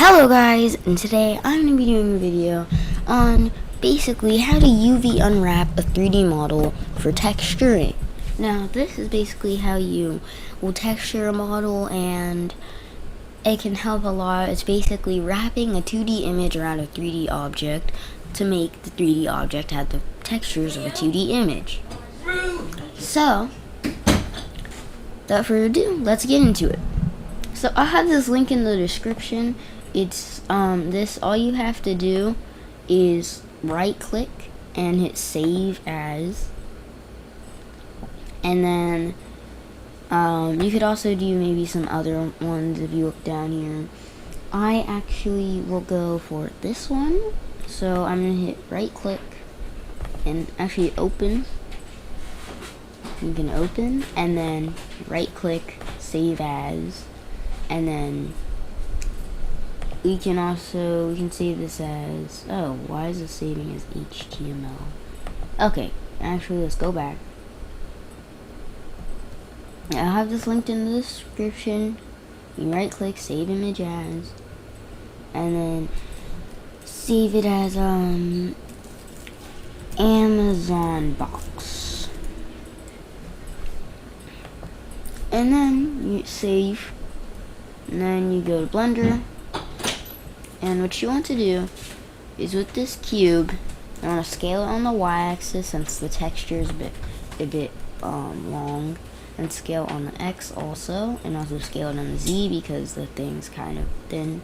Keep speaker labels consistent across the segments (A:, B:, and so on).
A: Hello guys, and today I'm going to be doing a video on basically how to UV unwrap a 3D model for texturing. Now this is basically how you will texture a model, and it can help a lot. It's basically wrapping a 2D image around a 3D object to make the 3D object have the textures of a 2D image. So, without further ado, let's get into it. So I'll have this link in the description. It's all you have to do is right click and hit save as, and then you could also do maybe some other ones if you look down here. I actually will go for this one, so I'm gonna hit right click and actually open. You can open and then right click, save as, and then we can save this as, oh, why is this saving as HTML? Okay, actually let's go back. I'll have this linked in the description. You can right click, save image as, and then save it as Amazon box. And then you save, and then you go to Blender. And what you want to do is with this cube, you want to scale it on the y-axis since the texture is a bit long, and scale on the x also, and also scale it on the z because the thing's kind of thin.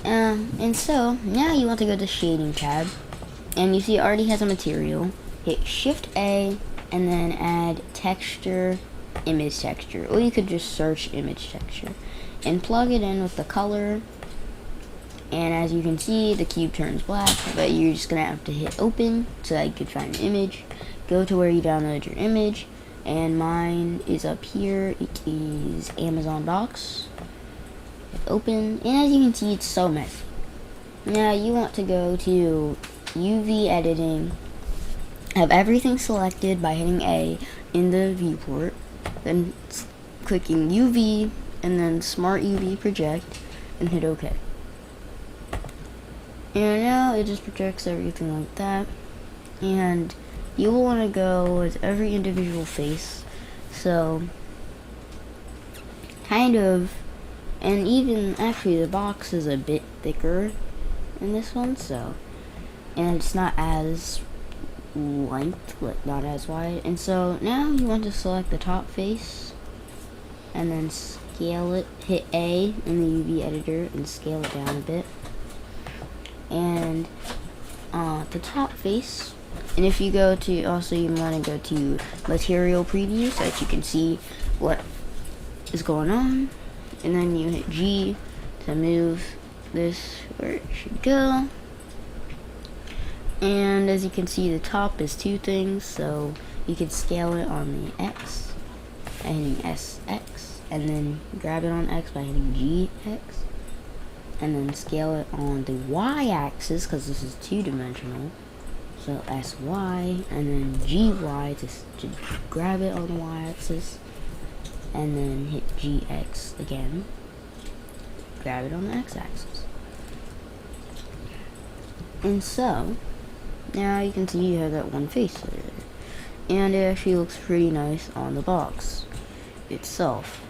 A: And so now you want to go to shading tab, and you see it already has a material. Hit Shift A and then add texture, image texture, or you could just search image texture and plug it in with the color. And as you can see, the cube turns black, but you're just gonna have to hit open so that you could find an image. Go to where you download your image, and mine is up here. It is Amazon box. Hit open, and as you can see, it's so messy. Now you want to go to UV editing, have everything selected by hitting A in the viewport, then clicking UV, and then Smart UV project, and hit OK. And now it just projects everything like that, and you will want to go with every individual face, so kind of, and even actually the box is a bit thicker in this one, so, and it's not as length, like not as wide. And so now you want to select the top face and then scale it, hit A in the UV editor and scale it down a bit. And the top face, and if you go to, also you want to go to material preview so that you can see what is going on, and then you hit G to move this where it should go. And as you can see, the top is two things, so you can scale it on the X by hitting SX, and then grab it on X by hitting GX, and then scale it on the y-axis because this is two-dimensional, so SY, and then GY to grab it on the y-axis, and then hit GX again, grab it on the x-axis. And so now you can see you have that one face there, and it actually looks pretty nice on the box itself.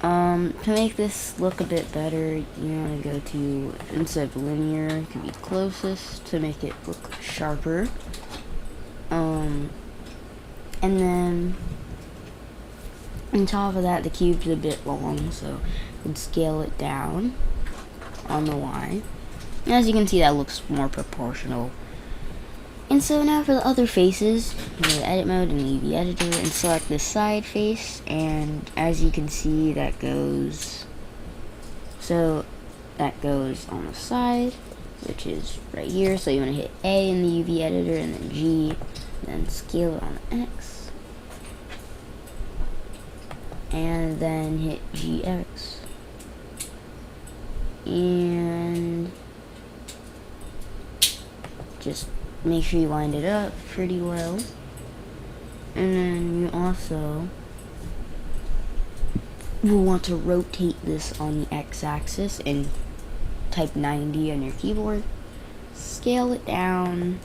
A: To make this look a bit better, you want to go to, instead of linear, it could be closest to make it look sharper. And then on top of that, the cube's a bit long, so you can scale it down on the Y. And as you can see, that looks more proportional. And so now for the other faces, you go to edit mode in the UV editor and select the side face, and as you can see, that goes on the side, which is right here. So you want to hit A in the UV editor and then G, and then scale it on the X, and then hit GX, and just make sure you line it up pretty well. And then you also will want to rotate this on the x-axis and type 90 on your keyboard, scale it down,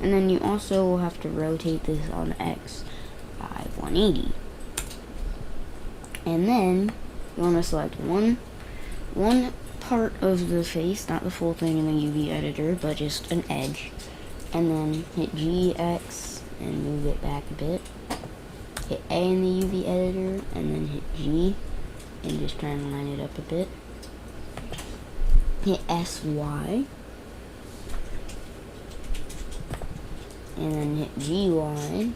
A: and then you also will have to rotate this on X by 180. And then you want to select one part of the face, not the full thing in the UV editor, but just an edge, and then hit GX and move it back a bit. Hit A in the UV editor, and then hit G and just try and line it up a bit. Hit SY, and then hit GY,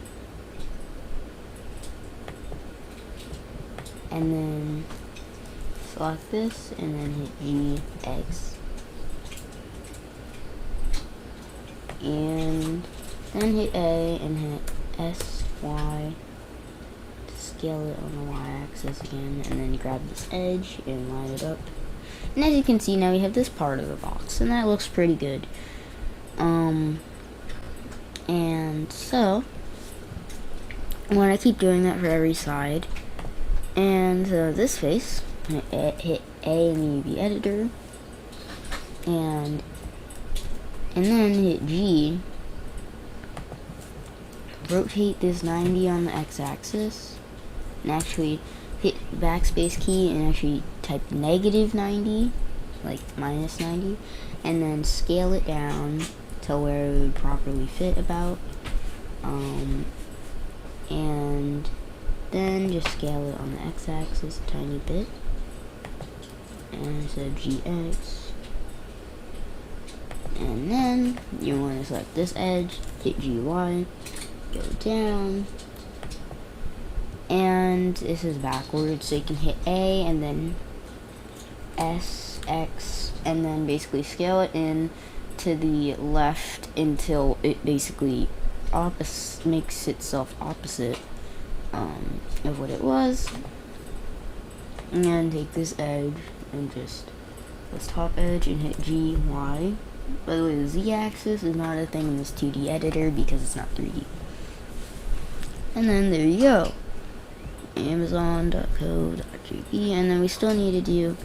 A: and then select this, and then hit GX, and then hit A and hit SY to scale it on the Y-axis again, and then grab this edge and line it up. And as you can see, now we have this part of the box, and that looks pretty good. And so I'm gonna keep doing that for every side. And this face, hit A in the UV editor, and then hit G. Rotate this 90 on the x-axis, and actually hit the backspace key and actually type -90, like -90, and then scale it down to where it would properly fit about, and then just scale it on the x-axis a tiny bit, and so GX, and then you want to select this edge, hit GY, go down, and this is backwards, so you can hit A and then S, X, and then basically scale it in to the left until it basically makes itself opposite of what it was. And then take this edge and just this top edge and hit GY. By the way, the Z-axis is not a thing in this 2D editor because it's not 3D. And then there you go, Amazon.co.jp, and then we still need to do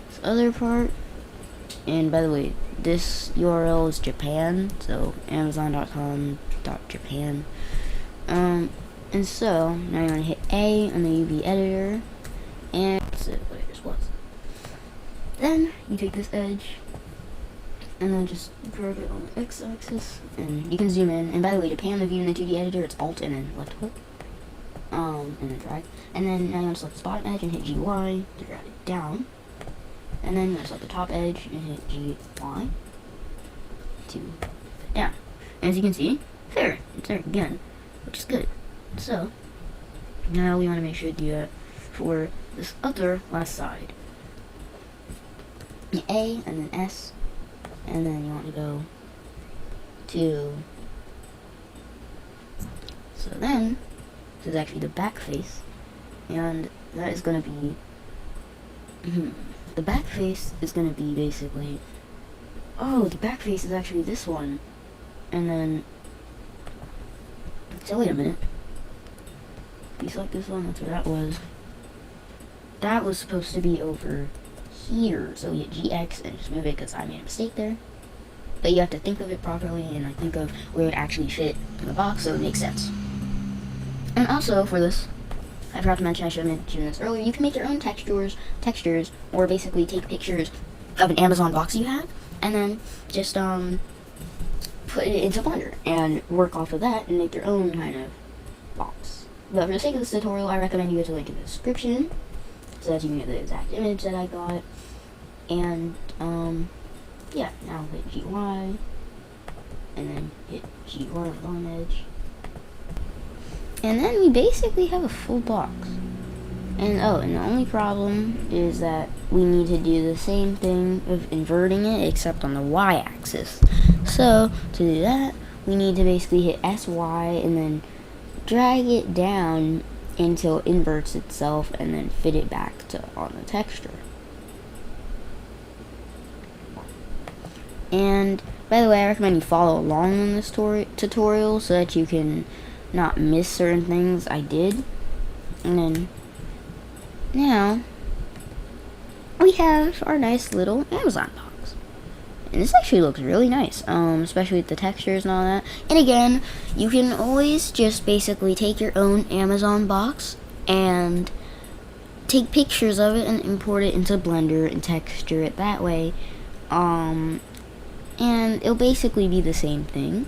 A: this other part. And by the way, this URL is Japan, so Amazon.com.japan. And so now you want to hit A on the UV editor, and that's it, what it just was. Then you take this edge and then just drag it on the x-axis, and you can zoom in. And by the way, to pan the view in the 2D editor, it's Alt and then left click, and then drag. And then now you want to select the bottom edge and hit GY to drag it down. And then you want to select the top edge and hit GY to put it down. And as you can see, it's there again, which is good. So now we want to make sure to do that for this other last side. A and then S, and then you want to go to, so then this is actually the back face, and that is going to be the back face is going to be basically, the back face is actually this one, and then, so wait a minute, if you select this one, that's where that was. That was supposed to be over here, so you hit GX and just move it because I made a mistake there. But you have to think of it properly, and I think of where it actually fit in the box, so it makes sense. And also for this, I forgot to mention, I should have mentioned this earlier, you can make your own textures, or basically take pictures of an Amazon box you have, and then just put it into Blender, and work off of that, and make your own kind of box. But for the sake of this tutorial, I recommend you go to the link in the description, so that you can get the exact image that I got. And, yeah, now hit GY, and then hit GY on edge. And then we basically have a full box. And the only problem is that we need to do the same thing of inverting it, except on the Y-axis. So, to do that, we need to basically hit SY and then drag it down until it inverts itself, and then fit it back to on the texture. And by the way, I recommend you follow along in this tutorial so that you can not miss certain things I did. And then now we have our nice little Amazon box. And this actually looks really nice, especially with the textures and all that. And again, you can always just basically take your own Amazon box and take pictures of it and import it into Blender and texture it that way. And it'll basically be the same thing.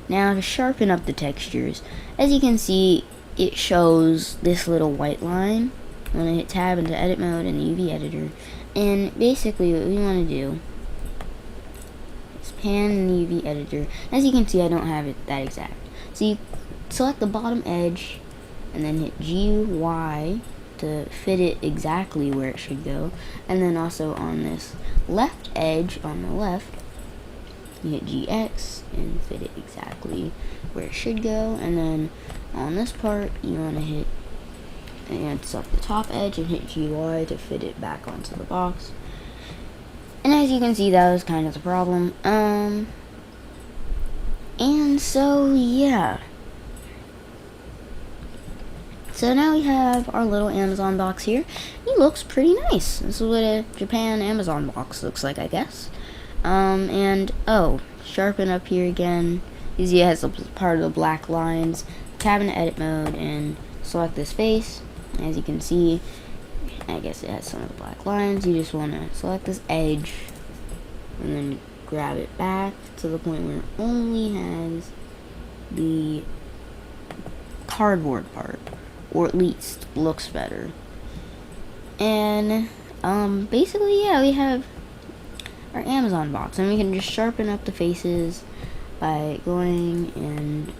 A: Now to sharpen up the textures, as you can see, it shows this little white line when I hit tab into edit mode in the UV editor. And basically what we want to do is pan in the UV editor. As you can see, I don't have it that exact. So you select the bottom edge and then hit GY to fit it exactly where it should go. And then also on this left edge on the left, you hit GX and fit it exactly where it should go. And then on this part, you want to hit and select the top edge and hit GY to fit it back onto the box. And as you can see, that was kind of the problem. And so yeah. So now we have our little Amazon box here. It looks pretty nice. This is what a Japan Amazon box looks like, I guess. And oh, sharpen up here again. You see it has a part of the black lines. Tab into edit mode and select this face. As you can see, I guess it has some of the black lines. You just want to select this edge and then grab it back to the point where it only has the cardboard part, or at least looks better. And basically, yeah, we have our Amazon box, and we can just sharpen up the faces by going and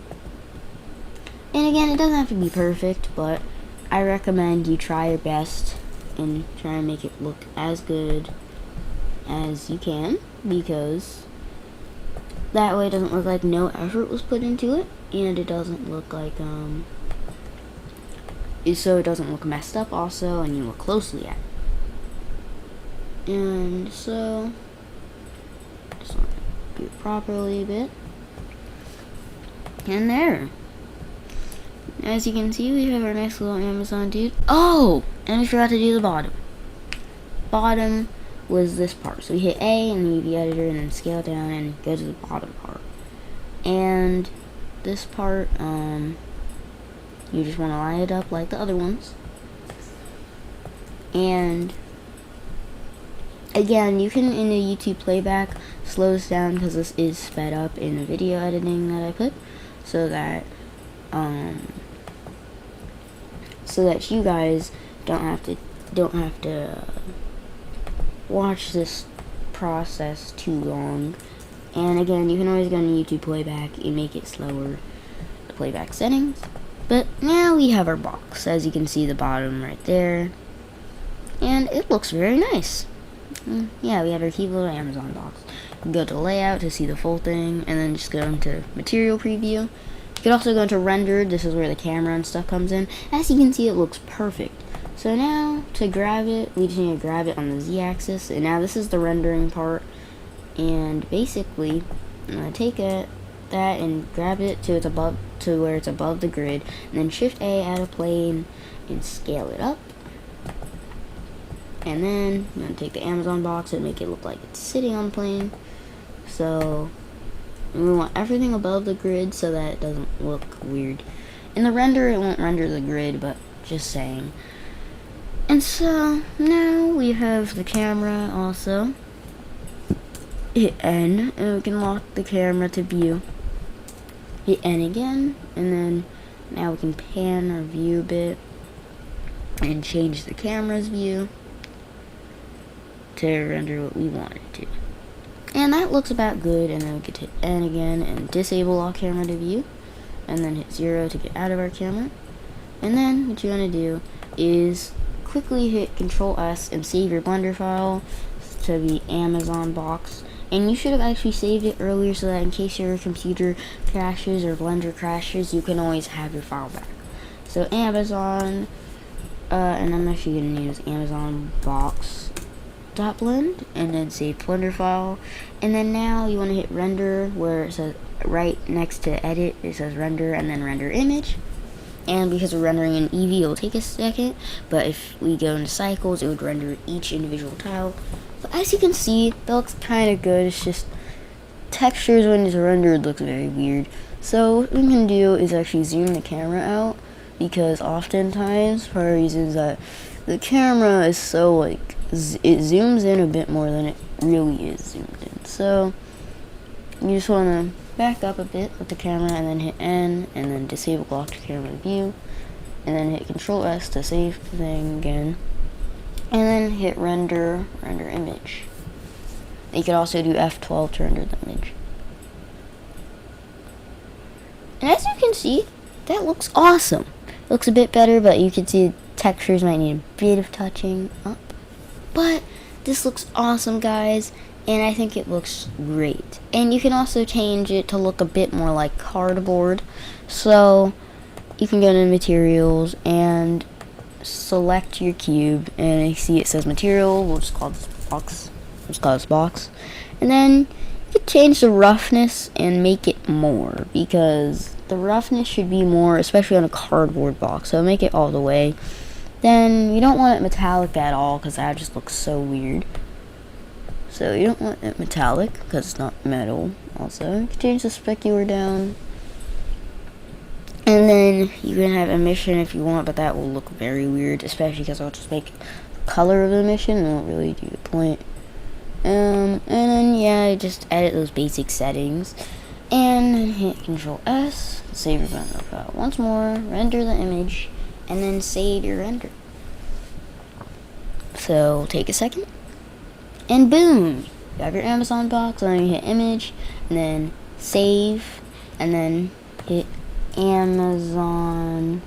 A: again, it doesn't have to be perfect, but I recommend you try your best and try and make it look as good as you can, because that way it doesn't look like no effort was put into it, and it doesn't look like so it doesn't look messed up also, and you look closely at it. And so just want to do it properly a bit. And there. As you can see, we have our nice little Amazon dude. Oh! And we forgot to do the bottom. Bottom was this part. So we hit A in the UV editor and then scale down and go to the bottom part. And this part, you just want to line it up like the other ones. And again, you can, in the YouTube playback, slow this down because this is sped up in the video editing that I put, so that you guys don't have to watch this process too long. And again, you can always go to YouTube playback and make it slower, the playback settings. But now we have our box, as you can see the bottom right there, and it looks very nice. Yeah, we have our cute little Amazon box. Go to layout to see the full thing, and then just go into material preview. You can also go into rendered. This is where the camera and stuff comes in. As you can see, it looks perfect. So now to grab it, we just need to grab it on the Z-axis, and now this is the rendering part. And basically, I'm gonna take that and grab it to where it's above the grid, and then Shift A, add a plane and scale it up. And then I'm gonna take the Amazon box and make it look like it's sitting on the plane. So we want everything above the grid so that it doesn't look weird. In the render, it won't render the grid, but just saying. And so now we have the camera also. Hit N, and we can lock the camera to view. Hit N again, and then now we can pan our view a bit and change the camera's view to render what we want it to. And that looks about good, and then we could hit N again and disable all camera to view, and then hit 0 to get out of our camera. And then what you want to do is quickly hit Control S and save your Blender file to the Amazon box. And you should have actually saved it earlier so that in case your computer crashes or Blender crashes, you can always have your file back. So Amazon, and I'm actually going to use Amazon box.blend, and then save Blender file. And then now you want to hit render where it says right next to edit, it says render, and then render image. and because we're rendering an Eevee, it'll take a second, but if we go into cycles, it would render each individual tile. But as you can see, that looks kind of good. It's just textures when it's rendered looks very weird. So what we can do is actually zoom the camera out, because oftentimes, for reasons that the camera is so like, it zooms in a bit more than it really is zoomed in. So you just want to back up a bit with the camera and then hit N and then disable locked camera view, and then hit Control S to save the thing again, and then hit render image. You could also do F12 to render the image. And as you can see, that looks awesome. It looks a bit better, but you can see the textures might need a bit of touching up. But this looks awesome, guys, and I think it looks great. And you can also change it to look a bit more like cardboard. So you can go to materials and select your cube, and you see it says material. We'll just call this box. And then you can change the roughness and make it more, because the roughness should be more, especially on a cardboard box. So make it all the way. Then you don't want it metallic at all, because that just looks so weird. So you don't want it metallic because it's not metal. Also, you can change the specular down, and then you can have emission if you want, but that will look very weird, especially because I'll just make the color of the emission and won't really do the point. And then yeah, just edit those basic settings, and then hit Control S, save your render file once more, render the image, and then save your render. So take a second, and boom, you have your Amazon box. And then you hit image, and then save, and then hit Amazon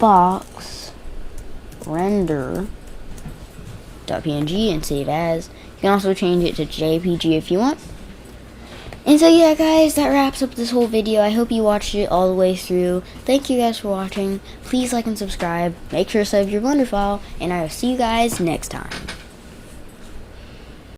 A: box render .png and save as. You can also change it to JPG if you want. And so yeah, guys, that wraps up this whole video. I hope you watched it all the way through. Thank you guys for watching. Please like and subscribe. Make sure to save your Blender file, and I will see you guys next time.